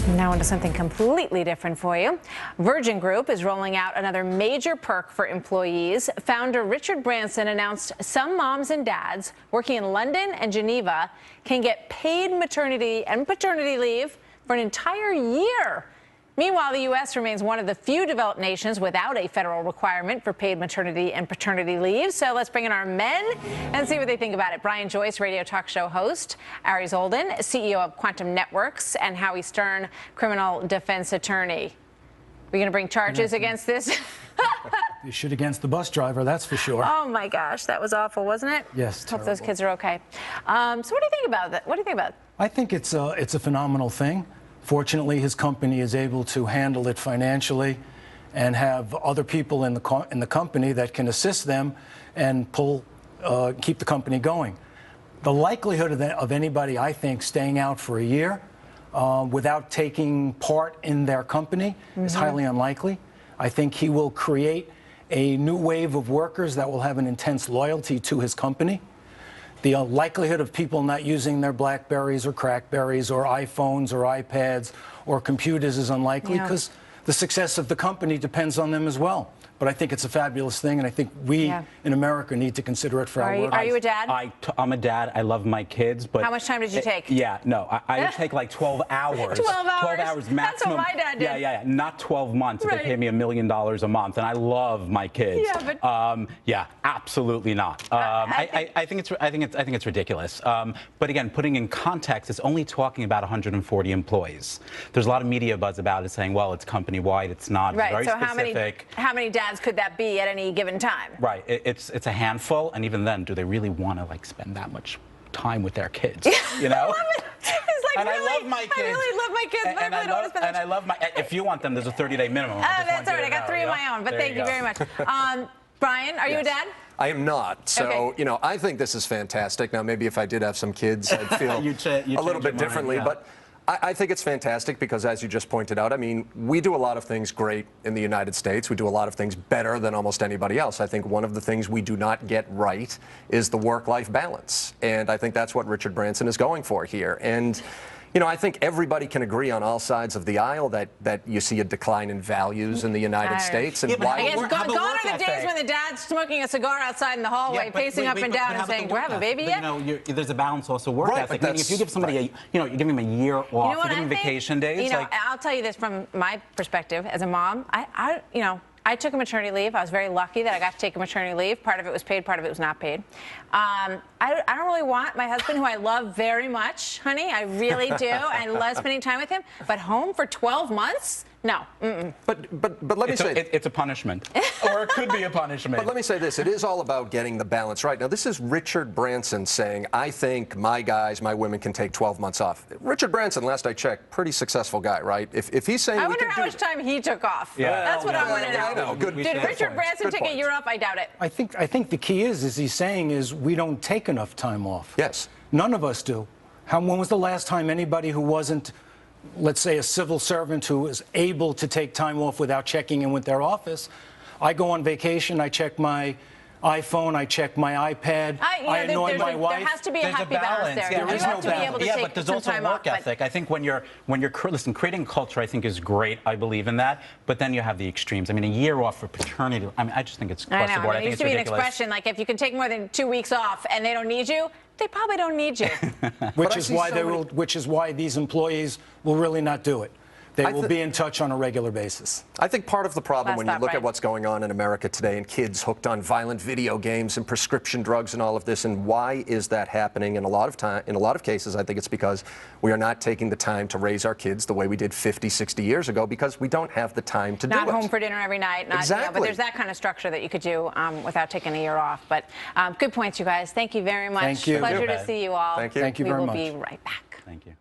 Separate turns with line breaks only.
Now into something completely different for you. Virgin Group is rolling out another major perk for employees. Founder Richard Branson announced some moms and dads working in London and Geneva can get paid maternity and paternity leave for an entire year. Meanwhile, the U.S. remains one of the few developed nations without a federal requirement for paid maternity and paternity leave. So let's bring in our men and see what they think about it. Brian Joyce, radio talk show host, Ari Zoldan, CEO of Quantum Networks, and Howie Stern, criminal defense attorney. We're going to bring charges against this?
You shoot against the bus driver, that's for sure.
Oh my gosh, that was awful, wasn't it?
Yes,
terrible. Hope those kids are okay. So what do you think about that? What do you think about it?
I think it's a phenomenal thing. Fortunately, his company is able to handle it financially and have other people in the company that can assist them and keep the company going. The likelihood of anybody, I think, staying out for a year without taking part in their company is highly unlikely. I think he will create a new wave of workers that will have an intense loyalty to his company. The likelihood of people not using their BlackBerries or Crackberries or iPhones or iPads or computers is unlikely because the success of the company depends on them as well. But I think it's a fabulous thing, and I think we in America need to consider it for our workers.
Are you a dad?
I'm a dad. I love my kids, but...
How much time did you take?
I take like 12 hours.
12 hours?
12 hours maximum.
That's what my dad did.
Yeah. Not 12 months if they pay me $1 million a month, and I love my kids.
Yeah, but...
absolutely not. I think it's ridiculous. But again, putting in context, it's only talking about 140 employees. There's a lot of media buzz about it saying, well, it's company-wide, it's not.
Right,
Very
so
specific.
how many dads could that be at any given time?
Right, it's a handful, and even then, do they really want to like spend that much time with their kids? You know?
I love it. It's like,
and
really,
I love my kids.
I really love my kids, but I really don't want to spend
and I love my. If you want them, there's a 30-day minimum.
That's all right. I got 3 of my own, but thank you very much. Brian, are you a dad?
I am not. So, you know, I think this is fantastic. Now, maybe if I did have some kids, I'd feel a little bit differently. But I think it's fantastic because, as you just pointed out, I mean, we do a lot of things great in the United States. We do a lot of things better than almost anybody else. I think one of the things we do not get right is the work-life balance. And I think that's what Richard Branson is going for here. And you know, I think everybody can agree on all sides of the aisle that you see a decline in values in the United States. And
I guess gone are the days when the dad's smoking a cigar outside in the hallway, pacing up and down and saying, do I have a baby yet?
You know, there's a balance also work ethic. I mean, if you give somebody you're giving them a year off, you give them vacation days.
You know, I'll tell you this from my perspective as a mom. I took a maternity leave. I was very lucky that I got to take a maternity leave. Part of it was paid, part of it was not paid. I don't really want my husband, who I love very much, honey. I really do. I love spending time with him. But home for 12 months? No.
But let me say...
It's a punishment. Or it could be a punishment.
But let me say this. It is all about getting the balance right. Now, this is Richard Branson saying, I think my guys, my women can take 12 months off. Richard Branson, last I checked, pretty successful guy, right? If he's saying
I wonder how much time he took off. Yeah. That's what I want to know. Did Richard Branson take a year off? I doubt it.
I think the key is he's saying is we don't take enough time off.
Yes.
None of us do. When was the last time anybody who wasn't, let's say, a civil servant who was able to take time off without checking in with their office? I go on vacation, I check my iPhone, I check my iPad, I annoy my wife.
There has to be a happy balance there.
There is no balance.
Yeah, but there's also work ethic. I think when you're creating culture, I think is great. I believe in that. But then you have the extremes. I mean, a year off for paternity. I mean, I just think it's across the board. I think it's ridiculous. There used to be an expression like, if you can take more than 2 weeks off and they don't need you, they probably don't need you.
Which is why these employees will really not do it. They will be in touch on a regular basis.
I think part of the problem when you look at what's going on in America today and kids hooked on violent video games and prescription drugs and all of this, and why is that happening in a lot of cases, I think it's because we are not taking the time to raise our kids the way we did 50, 60 years ago because we don't have the time to do it.
Not home for dinner every night.
Exactly.
But there's that kind of structure that you could do without taking a year off. But good points, you guys. Thank you very much.
Thank you.
Pleasure to see you all.
Thank you.
Thank you very much.
We will be right back.
Thank you.